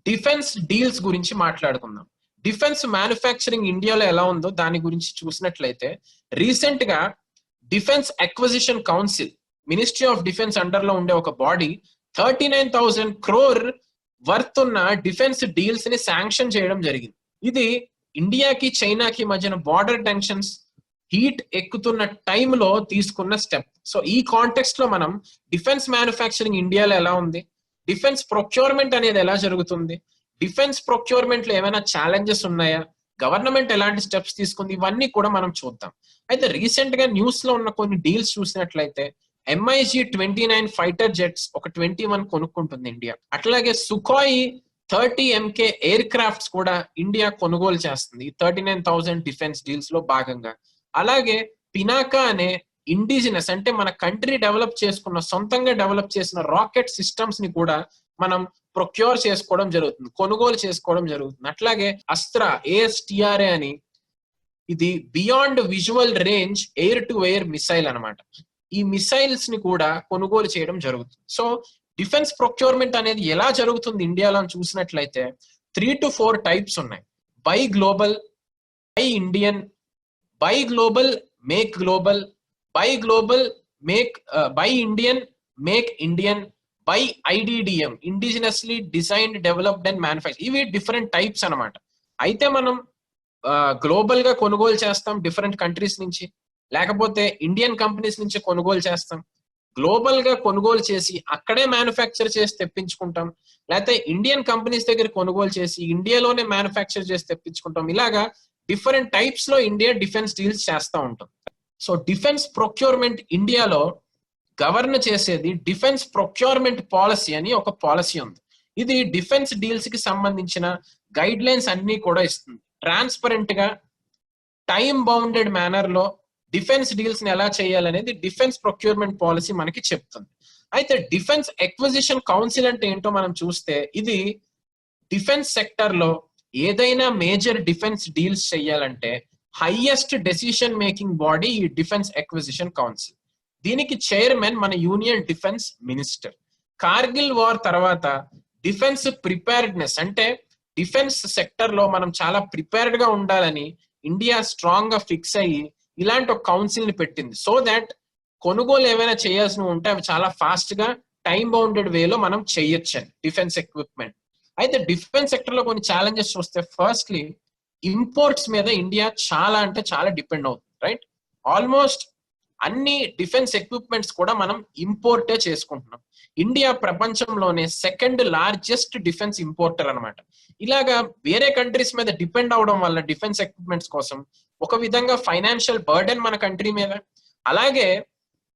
Defence deals గురించి మాట్లాడుకుందాం. Defence manufacturing ఇండియాలో ఎలా ఉందో దాని గురించి చూసినట్లయితే రీసెంట్ గా defence acquisition council, ministry of defence under లో ఉండే ఒక బాడీ 39,000 crore వర్త్ ఉన్న డిఫెన్స్ డీల్స్ ని శాంక్షన్ చేయడం జరిగింది. ఇది ఇండియాకి చైనాకి మధ్యన బార్డర్ టెన్షన్స్ హీట్ ఎక్కుతున్న టైంలో తీసుకున్న స్టెప్. సో ఈ కాంటెక్స్ట్ లో మనం డిఫెన్స్ మ్యానుఫ్యాక్చరింగ్ ఇండియాలో ఎలా ఉంది, డిఫెన్స్ ప్రొక్యూర్మెంట్ అనేది ఎలా జరుగుతుంది, డిఫెన్స్ ప్రొక్యూర్మెంట్ లో ఏమైనా ఛాలెంజెస్ ఉన్నాయా, గవర్నమెంట్ ఎలాంటి స్టెప్స్ తీసుకుంది, ఇవన్నీ కూడా మనం చూద్దాం. అయితే రీసెంట్ గా న్యూస్ లో ఉన్న కొన్ని డీల్స్ చూసినట్లయితే MiG-29 ఫైటర్ జెట్స్ ఒక 21 కొనుక్కుంటుంది ఇండియా. అట్లాగే సుఖాయ్ 30 MK ఎయిర్ క్రాఫ్ట్స్ కూడా ఇండియా కొనుగోలు చేస్తుంది 39,000 డిఫెన్స్ డీల్స్ లో భాగంగా. అలాగే పినాకా అనే ఇండిజినస్ అంటే మన కంట్రీ డెవలప్ చేసుకున్న, సొంతంగా డెవలప్ చేసిన రాకెట్ సిస్టమ్స్ ని కూడా మనం ప్రొక్యూర్ చేసుకోవడం జరుగుతుంది, కొనుగోలు చేసుకోవడం జరుగుతుంది. అట్లాగే అస్త్ర ASTRA అని, ఇది beyond visual range air to air missile అన్నమాట. ఈ మిసైల్స్ ని కూడా కొనుగోలు చేయడం జరుగుతుంది. సో డిఫెన్స్ ప్రొక్యూర్మెంట్ అనేది ఎలా జరుగుతుంది ఇండియాలో అని చూసినట్లయితే 3 to 4 టైప్స్ ఉన్నాయి. By global, by Indian, by global make global, by global make by Indian make Indian, by IDDM indigenously designed developed and manufacture. ఇవి డిఫరెంట్ టైప్స్ అన్నమాట. అయితే మనం గ్లోబల్ గా కొనుగోలు చేస్తాం డిఫరెంట్ కంట్రీస్ నుంచి, లేకపోతే ఇండియన్ కంపెనీస్ నుంచి కొనుగోలు చేస్తాం. గ్లోబల్ గా కొనుగోలు చేసి అక్కడే మ్యానుఫ్యాక్చర్ చేసి తెప్పించుకుంటాం, లేకపోతే ఇండియన్ కంపెనీస్ దగ్గర కొనుగోలు చేసి ఇండియాలోనే మ్యానుఫ్యాక్చర్ చేసి తెప్పించుకుంటాం. ఇలాగా డిఫరెంట్ టైప్స్ లో ఇండియా డిఫెన్స్ డీల్స్ చేస్తూ ఉంటుంది. సో డిఫెన్స్ ప్రొక్యూర్మెంట్ ఇండియాలో గవర్న్ చేసేది డిఫెన్స్ ప్రొక్యూర్మెంట్ పాలసీ అని ఒక పాలసీ ఉంది. ఇది డిఫెన్స్ డీల్స్ కి సంబంధించిన గైడ్ లైన్స్ అన్ని కూడా ఇస్తుంది. ట్రాన్స్పరెంట్ గా టైం బౌండెడ్ మేనర్ లో డిఫెన్స్ డీల్స్ ని ఎలా చేయాలనేది డిఫెన్స్ ప్రొక్యూర్మెంట్ పాలసీ మనకి చెప్తుంది. అయితే డిఫెన్స్ ఎక్విజిషన్ కౌన్సిల్ అంటే ఏంటో మనం చూస్తే, ఇది డిఫెన్స్ సెక్టర్ లో ఏదైనా మేజర్ డిఫెన్స్ డీల్స్ చేయాలంటే హైయెస్ట్ డెసిషన్ మేకింగ్ బాడీ ఈ డిఫెన్స్ ఎక్విజిషన్ కౌన్సిల్. దీనికి చైర్మన్ మన union defence minister. Kargil war తర్వాత డిఫెన్స్ ప్రిపేర్డ్నెస్ అంటే డిఫెన్స్ సెక్టర్ లో మనం చాలా ప్రిపేర్డ్ గా ఉండాలని ఇండియా స్ట్రాంగ్ గా ఫిక్స్ అయ్యి ఇలాంటి ఒక కౌన్సిల్ ని పెట్టింది. సో దాట్ కొనుగోలు ఏమైనా చేయాల్సినవి ఉంటే అవి చాలా ఫాస్ట్ గా టైం బౌండెడ్ వేలో మనం చేయొచ్చు డిఫెన్స్ ఎక్విప్మెంట్. అయితే డిఫెన్స్ సెక్టర్ లో కొన్ని ఛాలెంజెస్ చూస్తే, ఫస్ట్లీ ఇంపోర్ట్స్ మీద ఇండియా చాలా అంటే చాలా డిపెండ్ అవుతుంది. రైట్, ఆల్మోస్ట్ అన్ని డిఫెన్స్ ఎక్విప్మెంట్స్ కూడా మనం ఇంపోర్టే చేసుకుంటున్నాం. ఇండియా ప్రపంచంలోనే సెకండ్ లార్జెస్ట్ డిఫెన్స్ ఇంపోర్టర్ అన్నమాట. ఇలాగా వేరే కంట్రీస్ మీద డిపెండ్ అవడం వల్ల డిఫెన్స్ ఎక్విప్మెంట్స్ కోసం ఒక విధంగా ఫైనాన్షియల్ బర్డెన్ మన కంట్రీ మీద, అలాగే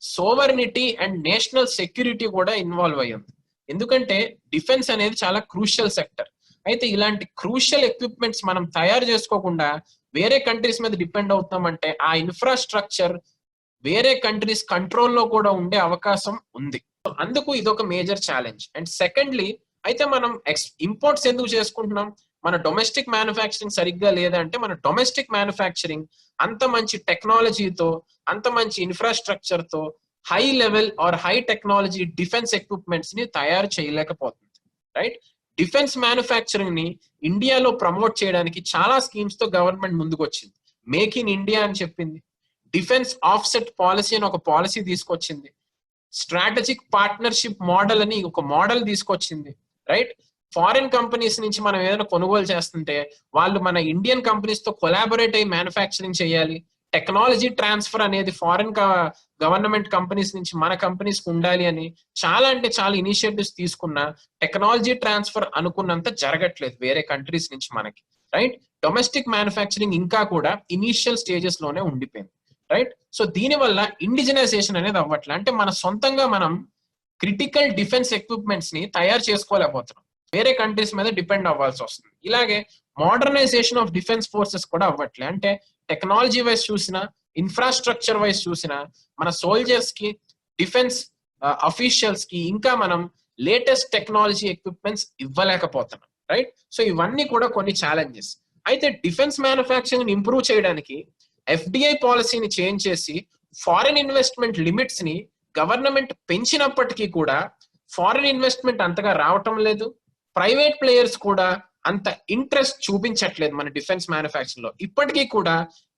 సోవర్నిటీ అండ్ నేషనల్ సెక్యూరిటీ కూడా ఇన్వాల్వ్ అయ్యింది. ఎందుకంటే డిఫెన్స్ అనేది చాలా క్రూషియల్ సెక్టర్. అయితే ఇలాంటి క్రూషియల్ ఎక్విప్మెంట్స్ మనం తయారు చేసుకోకుండా వేరే కంట్రీస్ మీద డిపెండ్ అవుతామంటే ఆ ఇన్ఫ్రాస్ట్రక్చర్ వేరే కంట్రీస్ కంట్రోల్లో కూడా ఉండే అవకాశం ఉంది. అందుకు ఇదొక మేజర్ ఛాలెంజ్. అండ్ సెకండ్లీ, అయితే మనం ఇంపోర్ట్స్ ఎందుకు చేసుకుంటున్నాం? మన డొమెస్టిక్ మ్యానుఫ్యాక్చరింగ్ సరిగ్గా లేదంటే మన డొమెస్టిక్ మ్యానుఫ్యాక్చరింగ్ అంత మంచి టెక్నాలజీతో, అంత మంచి ఇన్ఫ్రాస్ట్రక్చర్ తో high level or high technology defence equipments ని తయారు చేయలేకపోతుంది. రైట్, డిఫెన్స్ మ్యానుఫ్యాక్చరింగ్ ని ఇండియాలో ప్రమోట్ చేయడానికి చాలా స్కీమ్స్ తో గవర్నమెంట్ ముందుకు వచ్చింది. మేక్ ఇన్ ఇండియా అని చెప్పింది, డిఫెన్స్ ఆఫ్సెట్ పాలసీ అని ఒక పాలసీ తీసుకొచ్చింది, స్ట్రాటజిక్ పార్ట్నర్షిప్ మోడల్ అని ఒక మోడల్ తీసుకొచ్చింది. రైట్, ఫారిన్ కంపెనీస్ నుంచి మనం ఏదైనా కొనుగోలు చేస్తుంటే వాళ్ళు మన ఇండియన్ కంపెనీస్ తో కొలాబొరేట్ అయ్యి మ్యానుఫ్యాక్చరింగ్ చేయాలి. టెక్నాలజీ ట్రాన్స్ఫర్ అనేది ఫారిన్ గవర్నమెంట్ కంపెనీస్ నుంచి మన కంపెనీస్ కు ఉండాలి అని చాలా అంటే చాలా ఇనిషియేటివ్స్ తీసుకున్న టెక్నాలజీ ట్రాన్స్ఫర్ అనుకున్నంత జరగట్లేదు వేరే కంట్రీస్ నుంచి మనకి. రైట్, డొమెస్టిక్ మ్యానుఫ్యాక్చరింగ్ ఇంకా కూడా ఇనీషియల్ స్టేజెస్ లోనే ఉండిపోయింది. రైట్, సో దీనివల్ల ఇండిజినైజేషన్ అనేది అవ్వట్లే. అంటే మన సొంతంగా మనం క్రిటికల్ డిఫెన్స్ ఎక్విప్మెంట్స్ ని తయారు చేసుకోలేకపోతున్నాం, వేరే కంట్రీస్ మీద డిపెండ్ అవ్వాల్సి వస్తుంది. ఇలాగే మోడర్నైజేషన్ ఆఫ్ డిఫెన్స్ ఫోర్సెస్ కూడా అవ్వట్లే. అంటే టెక్నాలజీ వైజ్ చూసినా, ఇన్ఫ్రాస్ట్రక్చర్ వైజ్ చూసినా మన సోల్జర్స్ కి, డిఫెన్స్ అఫీషియల్స్ కి ఇంకా మనం లేటెస్ట్ టెక్నాలజీ ఎక్విప్మెంట్స్ ఇవ్వలేకపోతున్నాం. రైట్, సో ఇవన్నీ కూడా కొన్ని ఛాలెంజెస్. అయితే డిఫెన్స్ మ్యానుఫ్యాక్చరింగ్ ఇంప్రూవ్ చేయడానికి FDI పాలసీని చేంజ్ చేసి ఫారిన్ ఇన్వెస్ట్మెంట్ లిమిట్స్ ని గవర్నమెంట్ పెంచినప్పటికీ కూడా ఫారిన్ ఇన్వెస్ట్మెంట్ అంతగా రావటం లేదు. ప్రైవేట్ ప్లేయర్స్ కూడా అంత ఇంట్రెస్ట్ చూపించట్లేదు మన డిఫెన్స్ మ్యానుఫ్యాక్చరింగ్ లో. ఇప్పటికీ కూడా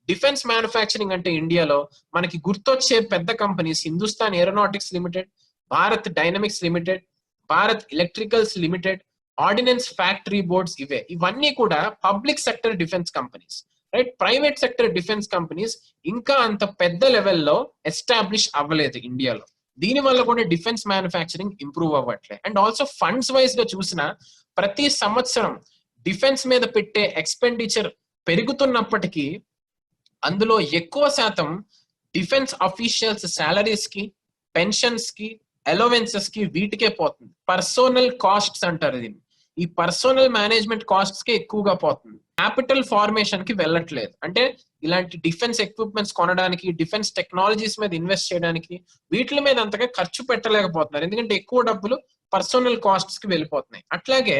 డిఫెన్స్ మ్యానుఫ్యాక్చరింగ్ అంటే ఇండియాలో మనకి గుర్తొచ్చే పెద్ద companies Hindustan aeronautics limited, Bharat dynamics limited, Bharat electricals limited, ordnance factory boards, ఇవన్నీ కూడా public sector defence companies, right. Private sector defence companies ఇంకా అంత పెద్ద లెవెల్లో ఎస్టాబ్లిష్ అవ్వలేదు ఇండియాలో. దీని వల్ల కూడా డిఫెన్స్ మ్యానుఫ్యాక్చరింగ్ ఇంప్రూవ్ అవ్వట్లే. అండ్ ఆల్సో ఫండ్స్ వైజ్ గా చూసిన ప్రతి సంవత్సరం డిఫెన్స్ మీద పెట్టే ఎక్స్పెండిచర్ పెరుగుతున్నప్పటికీ అందులో ఎక్కువ శాతం డిఫెన్స్ అఫీషియల్స్ శాలరీస్ కి, పెన్షన్స్ కి, అలవెన్సెస్ కి, వీటికే పోతుంది. పర్సోనల్ కాస్ట్స్ అంటారు దీన్ని. ఈ పర్సోనల్ మేనేజ్మెంట్ కాస్ట్స్ కే ఎక్కువగా పోతుంది. క్యాపిటల్ ఫార్మేషన్ కి వెళ్ళట్లేదు. అంటే ఇలాంటి డిఫెన్స్ ఎక్విప్మెంట్స్ కొనడానికి, డిఫెన్స్ టెక్నాలజీస్ మీద ఇన్వెస్ట్ చేయడానికి, వీటి మీద అంతగా ఖర్చు పెట్టలేకపోతున్నారు. ఎందుకంటే ఎక్కువ డబ్బులు పర్సోనల్ కాస్ట్స్ కి వెళ్ళిపోతున్నాయి. అట్లాగే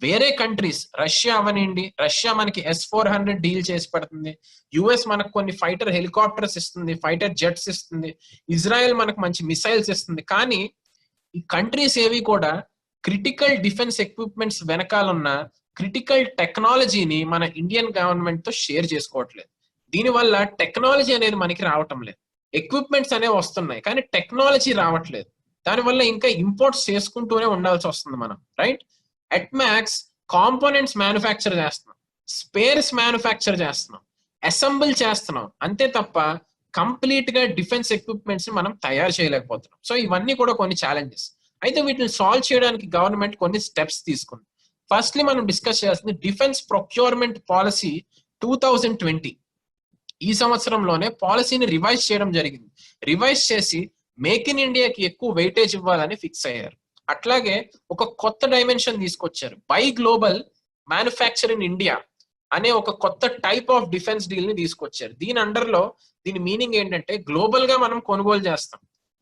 వేరే కంట్రీస్, రష్యా అవనండి, రష్యా మనకి S-400 డీల్ చేసి పెడుతుంది. యుఎస్ మనకు కొన్ని ఫైటర్ హెలికాప్టర్స్ ఇస్తుంది, ఫైటర్ జెట్స్ ఇస్తుంది, ఇజ్రాయెల్ మనకు మంచి మిసైల్స్ ఇస్తుంది. కానీ ఈ కంట్రీస్ ఏవి కూడా క్రిటికల్ డిఫెన్స్ ఎక్విప్మెంట్స్ వెనకాలన్న క్రిటికల్ టెక్నాలజీని మన ఇండియన్ గవర్నమెంట్ తో షేర్ చేసుకోవట్లేదు. దీనివల్ల టెక్నాలజీ అనేది మనకి రావటం లేదు. ఎక్విప్మెంట్స్ అనేవి వస్తున్నాయి కానీ టెక్నాలజీ రావట్లేదు. దానివల్ల ఇంకా ఇంపోర్ట్స్ చేసుకుంటూనే ఉండాల్సి వస్తుంది మనం, right. At max components manufacture చేస్తున్నాం, స్పేర్స్ మ్యానుఫ్యాక్చర్ చేస్తున్నాం, అసెంబుల్ చేస్తున్నాం, అంతే తప్ప కంప్లీట్ గా డిఫెన్స్ ఎక్విప్మెంట్స్ ని మనం తయారు చేయలేకపోతున్నాం. సో ఇవన్నీ కూడా కొన్ని ఛాలెంజెస్. అయితే వీటిని సాల్వ్ చేయడానికి గవర్నమెంట్ కొన్ని స్టెప్స్ తీసుకుంది. ఫస్ట్లీ మనం డిస్కస్ చేయాల్సింది డిఫెన్స్ ప్రొక్యూర్మెంట్ పాలసీ 2020. ఈ సంవత్సరంలోనే పాలసీని రివైజ్ చేయడం జరిగింది. రివైజ్ చేసి మేక్ ఇన్ ఇండియాకి ఎక్కువ వెయిటేజ్ ఇవ్వాలని ఫిక్స్ అయ్యారు. అట్లాగే ఒక కొత్త డైమెన్షన్ తీసుకొచ్చారు. By global manufacture in India అనే ఒక కొత్త టైప్ ఆఫ్ డిఫెన్స్ డీల్ ని తీసుకొచ్చారు. దీని అండర్ లో దీని మీనింగ్ ఏంటంటే గ్లోబల్ గా మనం కొనుగోలు చేస్తాం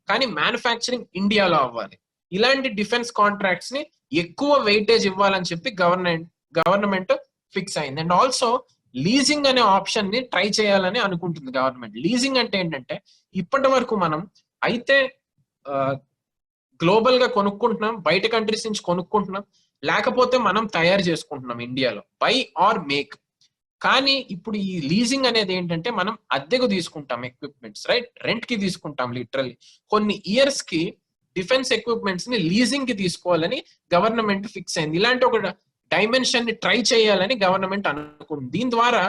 కానీ మ్యానుఫ్యాక్చరింగ్ ఇండియాలో అవ్వాలి. ఇలాంటి డిఫెన్స్ కాంట్రాక్ట్స్ ని ఎక్కువ వెయిటేజ్ ఇవ్వాలని చెప్పి గవర్నమెంట్ ఫిక్స్ అయింది. అండ్ ఆల్సో లీజింగ్ అనే ఆప్షన్ ని ట్రై చేయాలని అనుకుంటుంది గవర్నమెంట్. లీజింగ్ అంటే ఏంటంటే ఇప్పటి వరకు మనం అయితే గ్లోబల్ గా కొనుక్కుంటున్నాం, బయట కంట్రీస్ నుంచి కొనుక్కుంటున్నాం, లేకపోతే మనం తయారు చేసుకుంటున్నాం ఇండియాలో, బై ఆర్ మేక్. కానీ ఇప్పుడు ఈ లీజింగ్ అనేది ఏంటంటే మనం అద్దెకు తీసుకుంటాం ఎక్విప్మెంట్స్, రైట్. రెంట్ కి తీసుకుంటాం లిటరల్లీ. కొన్ని ఇయర్స్ కి డిఫెన్స్ ఎక్విప్మెంట్స్ ని లీజింగ్ కి తీసుకోవాలని గవర్నమెంట్ ఫిక్స్ అయింది. ఇలాంటి ఒక డైమెన్షన్ ని ట్రై చేయాలని గవర్నమెంట్ అనుకుంది. దీని ద్వారా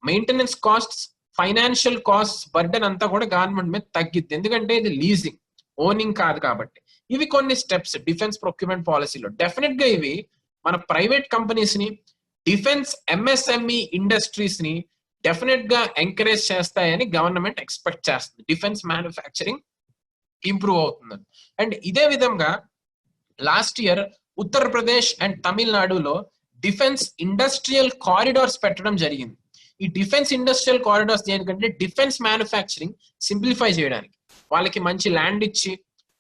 maintenance costs, financial costs burden అంతా కూడా గవర్నమెంట్ మీద తగ్గిద్ది. ఎందుకంటే ఇది లీజింగ్, ఓనింగ్ కాదు కాబట్టి. ఇవి కొన్ని స్టెప్స్ డిఫెన్స్ ప్రొక్యూర్మెంట్ పాలసీలో. డెఫినెట్ గా ఇవి మన ప్రైవేట్ కంపెనీస్ ని, డిఫెన్స్ ఎంఎస్ఎంఈ ఇండస్ట్రీస్ ని డెఫినెట్ గా ఎంకరేజ్ చేస్తాయని గవర్నమెంట్ ఎక్స్పెక్ట్ చేస్తుంది. డిఫెన్స్ మ్యానుఫ్యాక్చరింగ్ ఇంప్రూవ్ అవుతుందని. అండ్ ఇదే విధంగా లాస్ట్ ఇయర్ ఉత్తరప్రదేశ్ అండ్ తమిళనాడులో డిఫెన్స్ ఇండస్ట్రియల్ కారిడార్స్ పెట్టడం జరిగింది. ఈ డిఫెన్స్ ఇండస్ట్రియల్ కారిడార్స్ దేనికంటే డిఫెన్స్ మ్యానుఫ్యాక్చరింగ్ సింప్లిఫై చేయడానికి, వాళ్ళకి మంచి ల్యాండ్ ఇచ్చి,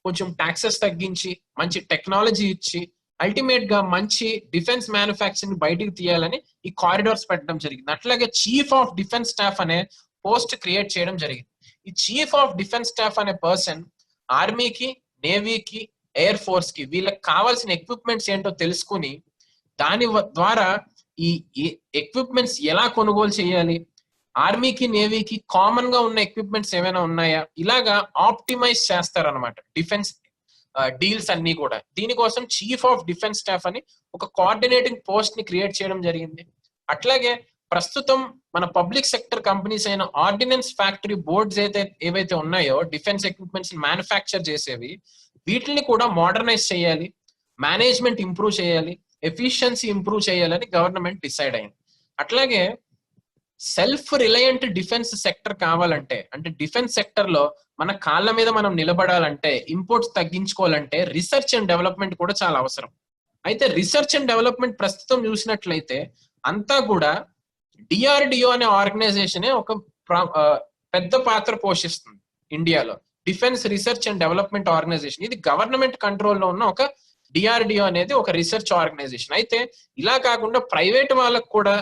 కొంచెం ట్యాక్సెస్ తగ్గించి, మంచి టెక్నాలజీ ఇచ్చి, అల్టిమేట్ గా మంచి డిఫెన్స్ మ్యానుఫ్యాక్చరింగ్ బయటికి తీయాలని ఈ కారిడార్స్ పెట్టడం జరిగింది. అట్లాగే చీఫ్ ఆఫ్ డిఫెన్స్ స్టాఫ్ అనే పోస్ట్ క్రియేట్ చేయడం జరిగింది. ఈ చీఫ్ ఆఫ్ డిఫెన్స్ స్టాఫ్ అనే పర్సన్ ఆర్మీకి, నేవీకి, ఎయిర్ ఫోర్స్ కి వీళ్ళకి కావాల్సిన ఎక్విప్మెంట్స్ ఏంటో తెలుసుకుని దాని ద్వారా ఈ ఎక్విప్మెంట్స్ ఎలా కొనుగోలు చేయాలి, ఆర్మీకి, నేవీకి కామన్ గా ఉన్న ఎక్విప్మెంట్స్ ఏమైనా ఉన్నాయా, ఇలాగా ఆప్టిమైజ్ చేస్తారనమాట డిఫెన్స్ డీల్స్ అన్ని కూడా. దీనికోసం చీఫ్ ఆఫ్ డిఫెన్స్ స్టాఫ్ అని ఒక కోఆర్డినేటింగ్ పోస్ట్ ని క్రియేట్ చేయడం జరిగింది. అట్లాగే ప్రస్తుతం మన పబ్లిక్ సెక్టర్ కంపెనీస్ అయిన ఆర్డినెన్స్ ఫ్యాక్టరీ బోర్డ్స్ ఏవైతే ఉన్నాయో డిఫెన్స్ ఎక్విప్మెంట్స్ మ్యానుఫ్యాక్చర్ చేసేవి, వీటిని కూడా మోడర్నైజ్ చేయాలి, మేనేజ్మెంట్ ఇంప్రూవ్ చేయాలి, ఎఫిషియన్సీ ఇంప్రూవ్ చేయాలని గవర్నమెంట్ డిసైడ్ అయింది. అట్లాగే సెల్ఫ్ రిలయంట్ డిఫెన్స్ సెక్టర్ కావాలంటే, అంటే డిఫెన్స్ సెక్టర్ లో మన కాళ్ళ మీద మనం నిలబడాలంటే, ఇంపోర్ట్స్ తగ్గించుకోవాలంటే రీసెర్చ్ అండ్ డెవలప్మెంట్ కూడా చాలా అవసరం. అయితే రీసెర్చ్ అండ్ డెవలప్మెంట్ ప్రస్తుతం చూసినట్లయితే అంతా కూడా డిఆర్డిఓ అనే ఆర్గనైజేషన్ ఒక పెద్ద పాత్ర పోషిస్తుంది ఇండియాలో. Defence research and development organisation, ఇది గవర్నమెంట్ కంట్రోల్లో ఉన్న ఒక డిఆర్డిఓ అనేది ఒక రీసెర్చ్ ఆర్గనైజేషన్. అయితే ఇలా కాకుండా ప్రైవేట్ వాళ్ళకు కూడా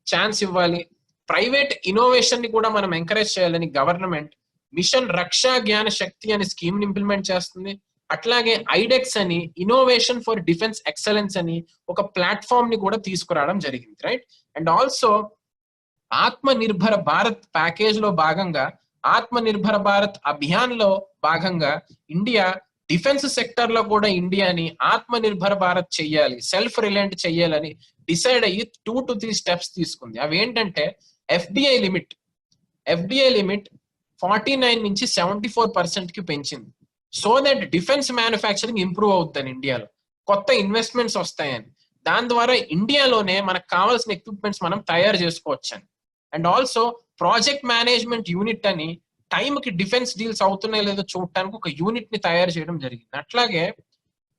ఛాన్స్ ఇవ్వాలి, ప్రైవేట్ ఇన్నోవేషన్ ని కూడా మనం ఎంకరేజ్ చేయాలని గవర్నమెంట్ మిషన్ రక్షా జ్ఞాన శక్తి అనే స్కీమ్ ని ఇంప్లిమెంట్ చేస్తుంది. అట్లాగే ఐడెక్స్ అని ఇన్నోవేషన్ ఫర్ డిఫెన్స్ ఎక్సలెన్స్ అని ఒక ప్లాట్ఫామ్ ని కూడా తీసుకురావడం జరిగింది, రైట్. అండ్ ఆల్సో ఆత్మ నిర్భర భారత్ ప్యాకేజ్ లో భాగంగా, ఆత్మ నిర్భర భారత్ అభియాన్ లో భాగంగా ఇండియా డిఫెన్స్ సెక్టర్ లో కూడా ఇండియాని ఆత్మ నిర్భర భారత్ చెయ్యాలి, సెల్ఫ్ రిలయంట్ చెయ్యాలని డిసైడ్ అయ్యి 2 to 3 స్టెప్స్ తీసుకుంది. అవి ఏంటంటే ఎఫ్డిఐ లిమిట్ 49 నుంచి 74% కి పెంచింది. So that defence manufacturing improve అవుతుంది ఇండియాలో, కొత్త ఇన్వెస్ట్మెంట్స్ వస్తాయని, దాని ద్వారా ఇండియాలోనే మనకు కావాల్సిన ఎక్విప్మెంట్స్ మనం తయారు చేసుకోవచ్చని. And also project management unit అని టైంకి డిఫెన్స్ డీల్స్ అవుతున్నాయో లేదో చూడటానికి ఒక యూనిట్ ని తయారు చేయడం జరిగింది. అట్లాగే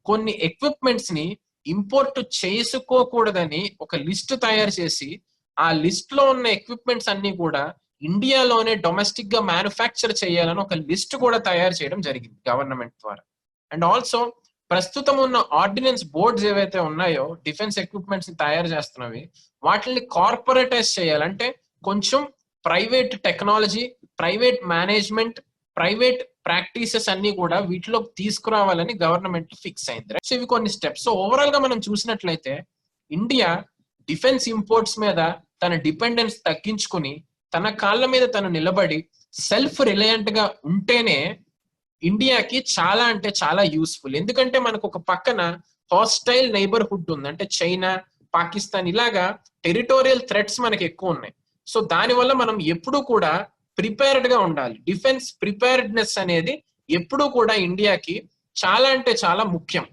కొన్ని ఎక్విప్మెంట్స్ ని ఇంపోర్ట్ చేసుకోకూడదని ఒక లిస్ట్ తయారు చేసి ఆ లిస్ట్ లో ఉన్న ఎక్విప్మెంట్స్ అన్ని కూడా ఇండియాలోనే డొమెస్టిక్ గా మ్యానుఫ్యాక్చర్ చేయాలని ఒక లిస్ట్ కూడా తయారు చేయడం జరిగింది గవర్నమెంట్ ద్వారా. అండ్ ఆల్సో ప్రస్తుతం ఉన్న ఆర్డినెన్స్ బోర్డ్స్ ఏవైతే ఉన్నాయో డిఫెన్స్ ఎక్విప్మెంట్స్ ని తయారు చేస్తున్నవి, వాటిని కార్పొరేటైజ్ చేయాలంటే కొంచెం private technology, private management, private practices అన్ని కూడా వీటిలోకి తీసుకురావాలని గవర్నమెంట్ ఫిక్స్ అయింది. సో ఇవి కొన్ని స్టెప్స్. సో ఓవరాల్ గా మనం చూసినట్లయితే ఇండియా డిఫెన్స్ ఇంపోర్ట్స్ మీద తన డిపెండెన్స్ తగ్గించుకుని తన కాళ్ళ మీద తను నిలబడి సెల్ఫ్ రిలయంట్ గా ఉంటేనే ఇండియాకి చాలా అంటే చాలా యూస్ఫుల్. ఎందుకంటే మనకు ఒక పక్కన హాస్టైల్ నైబర్హుడ్ ఉంది, అంటే చైనా, పాకిస్తాన్, ఇలాగా టెరిటోరియల్ థ్రెట్స్ మనకి ఎక్కువ ఉన్నాయి. సో దానివల్ల మనం ఎప్పుడూ కూడా ప్రిపేర్డ్ గా ఉండాలి. డిఫెన్స్ ప్రిపేర్డ్నెస్ అనేది ఎప్పుడూ కూడా ఇండియాకి చాలా అంటే చాలా ముఖ్యం.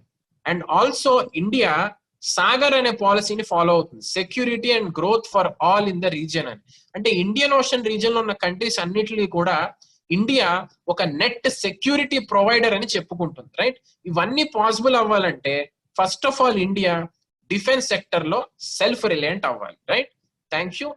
అండ్ ఆల్సో ఇండియా సాగర్ అనే పాలసీని ఫాలో అవుతుంది, security and growth for all in the region అని. అంటే ఇండియన్ ఓషన్ రీజియన్ లో ఉన్న కంట్రీస్ అన్నిటినీ కూడా ఇండియా ఒక నెట్ సెక్యూరిటీ ప్రొవైడర్ అని చెప్పుకుంటుంది, రైట్. ఇవన్నీ పాసిబుల్ అవ్వాలంటే first of all India defence sector లో సెల్ఫ్ రిలయంట్ అవ్వాలి, రైట్. Thank you.